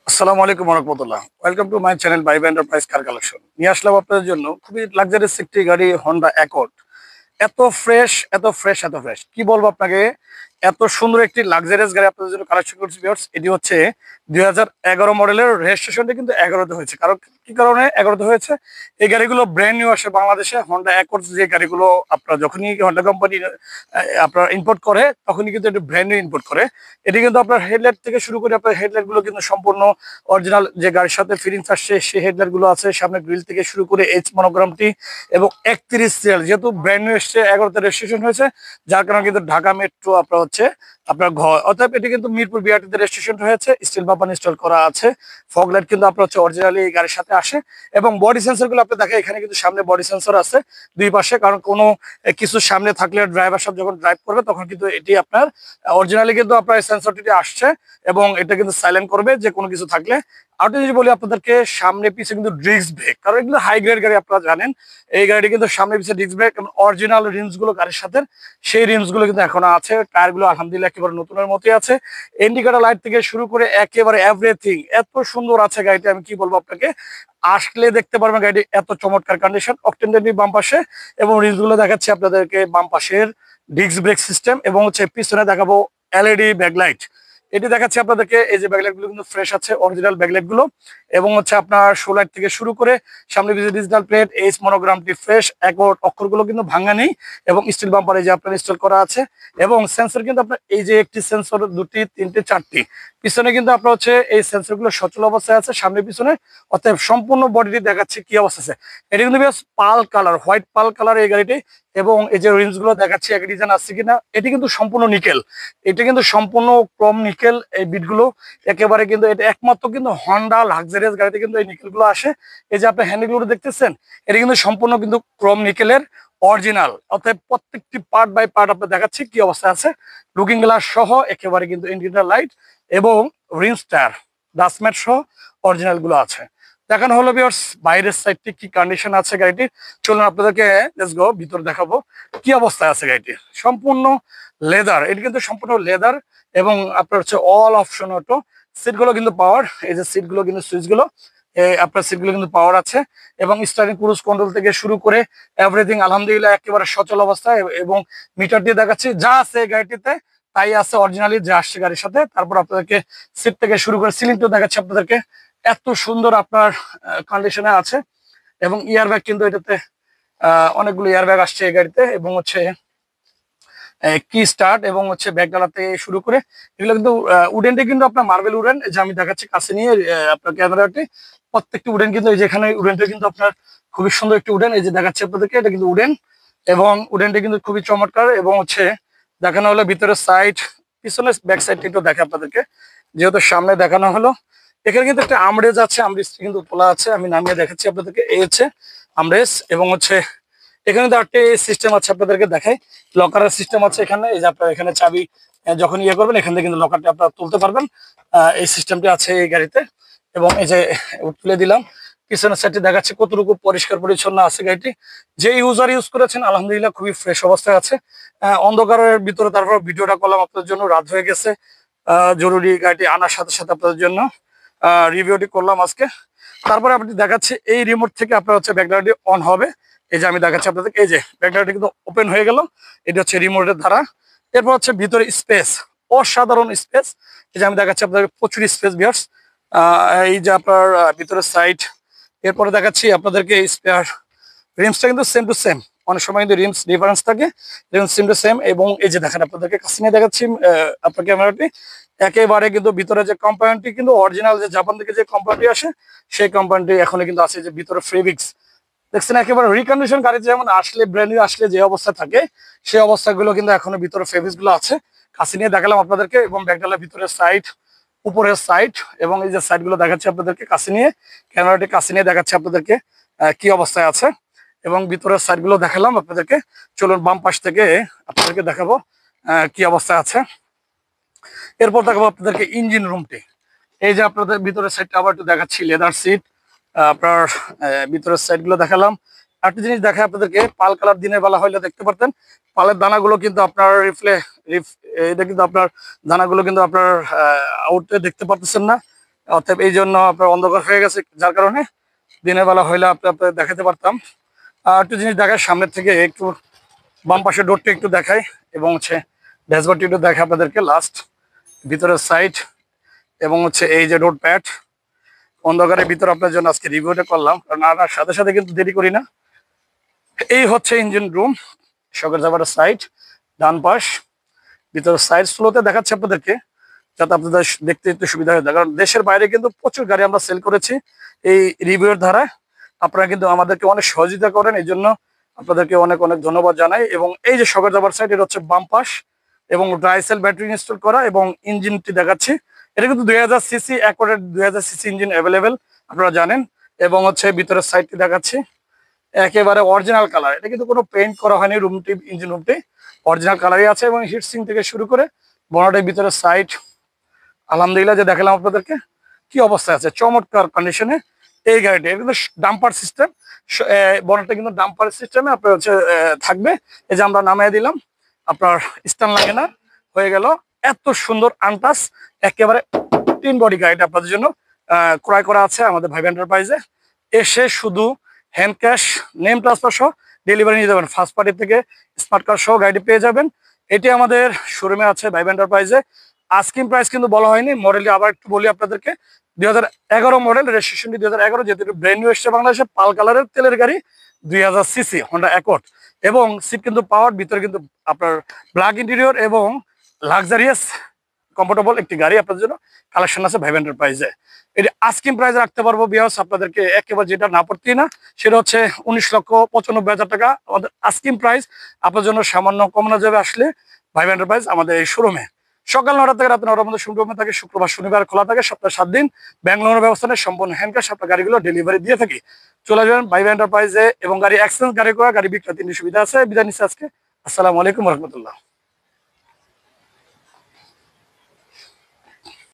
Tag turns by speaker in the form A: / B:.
A: আসসালামু আলাইকুম ওয়া রাহমাতুল্লাহ। Welcome to my channel vibe enterprise car collection. নিয়ে আসলাম আপনাদের জন্য খুবই লাক্সারিয়াস একটি গাড়ি Honda Accord। এত ফ্রেশ কি বলবো আপনাকে, এত সুন্দর একটি লাক্সারিয়াস গাড়ি আপনাদের জন্য কালেকশন করছি ভিউয়ার্স। এটি হচ্ছে 2011 মডেলের, রেজিস্ট্রেশনটা কিন্তু 11তে হয়েছে। কারণ কি কারণে 11তে হয়েছে, এই গাড়িগুলো ব্র্যান্ড নিউ আসে বাংলাদেশে। Honda Accord যে গাড়িগুলো আপনার যখনই Honda কোম্পানি আপনার ইম্পোর্ট করে তখনই কিন্তু একটু ব্র্যান্ড নিউ ইম্পোর্ট করে। এটি কিন্তু আপনার হেডলাইট থেকে শুরু করে আপনার হেডলাইট গুলো কিন্তু সম্পূর্ণ অরিজিনাল, যে গাড়ির সাথে ফিটিংস আসছে সেই হেডলাইট গুলো আছে। সামনে গ্রিল থেকে শুরু করে এইচ মনোগ্রামটি এবং 31 সিরিয়াল, যেহেতু ব্র্যান্ড নিউ এসছে 11তে রেজিস্ট্রেশন হয়েছে, যার কারণে কিন্তু ঢাকা মেট্রো আপনার হচ্ছে আপনার ঘর, অর্থাৎ এটি কিন্তু মিরপুর বিআরটিতে রেজিস্ট্রেশন হয়েছে। স্টিল বাম্পার ইনস্টল করা আছে। ফগ লাইট কিন্তু আপনার হচ্ছে অরিজিনালি এই গাড়ির সাথে আসে। এবং বডি সেন্সর গুলো আপনি দেখেন, এখানে কিন্তু সামনে বডি সেন্সর আছে দুই পাশে। কারণ কোনো কিছু সামনে থাকলে ড্রাইভার সাহেব যখন ড্রাইভ করবে তখন কিন্তু এটি আপনার অরিজিনালি কিন্তু আপনার সেন্সরটি আসছে এবং এটা কিন্তু সাইলেন্ট করবে যে কোনো কিছু থাকলে। আর যদি বলি আপনাদেরকে, সামনে পিছে কিন্তু ডিস্ক ব্রেক, কারণ এগুলো হাই গ্রেড গাড়ি আপনারা জানেন। এই গাড়িটি কিন্তু সামনে পিছে ডিস্ক ব্রেক এবং অরিজিনাল রিমস গুলো গাড়ির সাথে, সেই রিমস গুলো কিন্তু এখনো আছে। টায়ার গুলো আলহামদুলিল্লাহ একেবারে নতুনের মতোই আছে। ইন্ডিকেটর লাইট থেকে শুরু করে একেবারে এভরিথিং এত সুন্দর আছে গাড়িটি, আমি কি বলবো আপনাকে, আসলে দেখতে পারবেন গাড়িটি এত চমৎকার কন্ডিশন। অকটেনডেন্টি বাম পাশে এবং রিমস গুলো দেখাচ্ছি আপনাদেরকে বাম পাশের ডিস্ক ব্রেক সিস্টেম, এবং হচ্ছে পিছনে দেখাবো এলইডি ব্যাকলাইট। এটি দেখাচ্ছি আপনাদেরকে, এই যে ব্যাকলাইট গুলো কিন্তু ফ্রেশ আছে, অরিজিনাল ব্যাকলাইট গুলো। এবং হচ্ছে আপনার শো লাইট থেকে শুরু করে সামনে পিছনে ডিজিটাল প্লেট, এইচ মনোগ্রামটি ফ্রেশ, অ্যাকর্ড অক্ষরগুলো কিন্তু ভাঙা নেই এবং স্টিল বাম্পার এই যে আপনার ইনস্টল করা আছে। এবং সেন্সর কিন্তু আপনার এই যে একটি সেন্সর, দুটি, তিনটে, চারটি, পিছনে কিন্তু আপনার হচ্ছে এই সেন্সর গুলো সচল অবস্থায় আছে সামনে পিছনে। অতএব সম্পূর্ণ বডিটি দেখাচ্ছে কি অবস্থা আছে। এটি কিন্তু বেশ পাল কালার, হোয়াইট পাল কালার এই গাড়িটি। এবং এই যে রিমস গুলো দেখাচ্ছি এক ডিজাইন আসছে কিনা, এটি কিন্তু সম্পূর্ণ নিকেল। এটা কিন্তু সম্পূর্ণ ক্রোম নিকেল এই বিটগুলো। একেবারে কিন্তু এটা একমাত্র কিন্তু হন্ডা লাক্সারিয়াস গাড়িতে কিন্তু এই নিকেল গুলো আসে। এই যে আপনি হ্যান্ডেল গুলো দেখতেছেন, এটা কিন্তু সম্পূর্ণ কিন্তু ক্রোম নিকেলের অরিজিনাল। অর্থাৎ প্রত্যেকটি পার্ট বাই পার্ট আপনার দেখাচ্ছি কি অবস্থা আছে। লুকিং গ্লাস সহ একেবারে কিন্তু ইন্ডিকেটর লাইট এবং রিমস টায়ার ডাস্টম্যাট সহ অরিজিনাল গুলো আছে। দেখানো হলো ভিউয়ার্স বাইরের সাইডটি কি কন্ডিশন আছে গাড়িটির। চলুন আপনাদেরকে লেটস গো ভিতর দেখাবো কি অবস্থায় আছে গাড়িটির। সম্পূর্ণ লেদার, এটি কিন্তু সম্পূর্ণ লেদার এবং আপনার হচ্ছে অল অপশন অটো। সিটগুলো কিন্তু পাওয়ার, এই যে সিটগুলো কিন্তু সুইচগুলো, আপনার সিটগুলো কিন্তু পাওয়ার আছে। এবং স্টারিং ক্রুজ কন্ট্রোল থেকে শুরু করে এভরিথিং আলহামদুলিল্লাহ একেবারে সচল অবস্থায়। এবং মিটার দিয়ে দেখাচ্ছি যা আছে এই গাড়িটিতে তাই আছে অরিজিনালি যা আসছে গাড়ির সাথে। তারপর আপনাদেরকে সিট থেকে শুরু করে সিলিংটাও দেখাচ্ছি আপনাদেরকে, এত সুন্দর আপনার কন্ডিশনে আছে। এবং ইয়ারব্যাগ কিন্তু এটাতে অনেকগুলো ইয়ারব্যাগ আসছে এই গাড়িতে। এবং হচ্ছে কি স্টার্ট এবং হচ্ছে ব্যাক ডালাতে শুরু করে এগুলো কিন্তু উডেনটা কিন্তু আপনার মার্বেল উডেন, যে আমি দেখাচ্ছি কাছে নিয়ে আপনার ক্যামেরাটি। প্রত্যেকটি উডেন কিন্তু এই যে এখানে উডেনটা কিন্তু আপনার খুবই সুন্দর একটি উডেন, এই যে দেখাচ্ছি আপনাদেরকে, এটা কিন্তু উডেন। এবং উডেনটা কিন্তু খুবই চমৎকার। এবং হচ্ছে দেখানো হলো ভিতরের সাইড, পিছনের ব্যাক সাইডটা একটু দেখে আপনাদেরকে, যেহেতু সামনে দেখানো হলো। এখানে কিন্তু একটা আমরেজ আছে, আমরেজ কিন্তু তোলা আছে, আমি নামিয়ে দেখাচ্ছি আপনাদেরকে। এই হচ্ছে আমরেজ। এবং হচ্ছে এখানে তো একটা সিস্টেম আছে, আপনাদেরকে দেখাই। লকারের সিস্টেম আছে এখানে, এই যে আপনার এখানে চাবি যখন ইয়ে করবেন এখান থেকে কিন্তু লকারটা আপনারা তুলতে পারবেন। এই সিস্টেমটি আছে এই গাড়িতে। এবং এই যে তুলে দিলাম। পিছনের সাইডে দেখাচ্ছে কতটুকু পরিষ্কার পরিচ্ছন্ন আছে গাড়িটি। যে ইউজার ইউজ করেছেন আলহামদুলিল্লাহ খুবই ফ্রেশ অবস্থায় আছে। অন্ধকারের ভিতরে তারপর ভিডিওটা করলাম আপনাদের জন্য, রাত হয়ে গেছে। জরুরি গাড়িটি আনার সাথে সাথে আপনাদের জন্য রিভিউটি করলাম আজকে। তারপরে আপনি দেখাচ্ছি এই রিমোট থেকে আপনার হচ্ছে ব্যাকগ্রাউন্ডটি অন হবে। এই যে আমি দেখাচ্ছি আপনাদেরকে, এই যে ব্যাকগ্রাউন্ডটি কিন্তু ওপেন হয়ে গেল, এটা হচ্ছে রিমোটের দ্বারা। এরপর হচ্ছে ভিতরে স্পেস, অসাধারণ স্পেস। এই যে আমি দেখাচ্ছি আপনাদের প্রচুর স্পেস ভিউয়ার্স। এই যে আপনার ভিতরের সাইড। এরপরে দেখাচ্ছি আপনাদেরকে স্পেয়ার রিমসটা কিন্তু সেম টু সেম। অনেক সময় কিন্তু রিমস ডিফারেন্স থাকে, রিমস সেম টু সেম। এবং এই যে দেখেন আপনাদেরকে কাছে নিয়ে দেখাচ্ছি আপনার ক্যামেরাটি, একেবারে কিন্তু ভিতরে যে কোম্পানিটি কিন্তু অরিজিনাল, যে জাপান থেকে যে কোম্পানিটি আসে সেই কোম্পানিটি এখনো কিন্তু আছে। যে ভিতরে ফেব্রিক্স দেখছেন, একেবারে রিকন্ডিশন গাড়ি যেমন আসলে ব্র্যান্ড নিউ আসলে যে অবস্থা থাকে সেই অবস্থাগুলো কিন্তু এখনো ভিতরে ফেব্রিক্স গুলো আছে। কাছে নিয়ে দেখালাম আপনাদেরকে। এবং ব্যাকডালার ভিতরের সাইড, উপরের সাইড এবং এই যে সাইড গুলো দেখাচ্ছি আপনাদেরকে কাছে নিয়ে, ক্যামেরাটি কাছে নিয়ে দেখাচ্ছি আপনাদেরকে কি অবস্থায় আছে। এবং ভিতরের সাইড গুলো দেখালাম আপনাদেরকে। চলুন বাম পাশ থেকে আপনাদেরকে দেখাবো কি অবস্থায় আছে। এরপর দেখাবো আপনাদেরকে ইঞ্জিন রুমটি। এই যে আপনাদের ভিতরের সাইডটা আবার একটু দেখাচ্ছি, লেদার সিট। আপনার ভিতরের সাইড গুলো দেখালাম। একটা জিনিস দেখায় আপনাদেরকে, পাল কালার দিনের বেলা হইলে দেখতে পারতেন পালের দানাগুলো কিন্তু আপনার এটা কিন্তু আপনার দানাগুলো কিন্তু আপনার আউটে দেখতে পারতেছেন না। অতএব এই জন্য আপনার অন্ধকার হয়ে গেছে, যার কারণে দিনের বেলা হইলে আপনার দেখাতে পারতাম। আর একটু জিনিস দেখায় সামনের থেকে, একটু বাম পাশের ডোরটা একটু দেখাই এবং হচ্ছে ড্যাশবোর্ডটি একটু দেখায় আপনাদেরকে লাস্ট, ভিতরের সাইড এবং হচ্ছে এই যে ডোর প্যাড। অন্ধকারের ভিতর আপনার জন্য আজকে রিভিউটা করলাম, কারণ আনার সাথে সাথে কিন্তু দেরি করি না। এই হচ্ছে ইঞ্জিন রুম, শকের জায়গাটা সাইড ডান পাশ, ভিতরের সাইড স্লোতে দেখাচ্ছে আপনাদেরকে, যাতে আপনাদের দেখতে একটু সুবিধা হয়ে যায়। কারণ দেশের বাইরে কিন্তু প্রচুর গাড়ি আমরা সেল করেছি এই রিভিউর ধারায়। আপনারা কিন্তু আমাদেরকে অনেক সহযোগিতা করেন, এই জন্য আপনাদেরকে অনেক অনেক ধন্যবাদ জানাই। এবং এই যে শকের জাবার সাইড, এটা হচ্ছে বাম পাশ এবং ড্রাইসেল ব্যাটারি ইনস্টল করা এবং ইঞ্জিনটি দেখাচ্ছি। এটা কিন্তু 2000 সিসি, একবারে 2000 সিসি ইঞ্জিন অ্যাভেলেবেল, আপনারা জানেন। এবং হচ্ছে ভিতরের সাইডটি দেখাচ্ছি, একেবারে অরিজিনাল কালার, এটা কিন্তু কোনো পেইন্ট করা হয়নি। রুমটি, ইঞ্জিন রুমটি অরিজিনাল কালারই আছে এবং হিটসিং থেকে শুরু করে বনেটের ভিতরে সাইড, আলহামদুলিল্লাহ যে দেখালাম আপনাদেরকে কি অবস্থায় আছে, চমৎকার কন্ডিশনে এই গাড়িটি। এটা কিন্তু ডাম্পার সিস্টেম, বনেটটা কিন্তু ডাম্পার সিস্টেমে আপনার হচ্ছে থাকবে। এই যে আমরা নামিয়ে দিলাম, আপনার স্ট্যান্ড লাগে না, হয়ে গেল। এত সুন্দর আনটাস একেবারে তিন বডি গাড়িটা আপনাদের জন্য ক্রয় করা আছে আমাদের ভাইব এন্টারপ্রাইজে। এসে শুধু হ্যান্ড ক্যাশ, নেম ট্রান্সফার সহ ডেলিভারি নিয়ে যাবেন। ফার্স্ট পার্টি থেকে স্মার্ট কার্ড সহ গাড়িটি পেয়ে যাবেন। এটি আমাদের শোরুমে আছে ভাইব এন্টারপ্রাইজে। আস্কিং প্রাইস কিন্তু বলা হয়নি, মডেলটি আবার একটু বলি আপনাদেরকে, 2011 মডেল, রেজিস্ট্রেশনটি 2011, যেহেতু ব্র্যান্ড নিউ এসছে বাংলাদেশে, পাল কালারের তেলের গাড়ি, 2000 সিসি হন্ডা অ্যাকর্ড। এবং সিট কিন্তু পাওয়ার, ভিতরে কিন্তু আপনার ব্ল্যাক ইন্টেরিয়র এবং লাক্সারিয়াস কমফোর্টেবল একটি গাড়ি আপনাদের জন্য কালেকশন আছে ভাইব এন্টারপ্রাইজে। এটি আস্কিং প্রাইস রাখতে পারবো বিয়াস আপনাদেরকে, একেবারে যেটা না পড়তেই না, সেটা হচ্ছে 19,95,000 টাকা আমাদের আস্কিং প্রাইস। আপনার জন্য সামান্য কমানো যাবে আসলে ভাইব এন্টারপ্রাইজ আমাদের এই শোরুমে। সকাল 9টা থেকে রাত 9টার মধ্যে শোরুমে থাকে, শুক্রবার শনিবার খোলা থাকে, সপ্তাহে 7 দিন। ব্যাংলোনের ব্যবস্থা নেই, সম্পূর্ণ হ্যান্ড ক্যাশ আপনার গাড়িগুলো ডেলিভারি দিয়ে থাকি। চলে যাবেন ভাইব এন্টারপ্রাইজে। এবং গাড়ি এক্সচেঞ্জ, গাড়ি করা, গাড়ি বিক্রয়, তিনটি সুবিধা আছে। বিদায় নিচ্ছি আজকে, আসসালামু আলাইকুম রহমতুল্লাহ।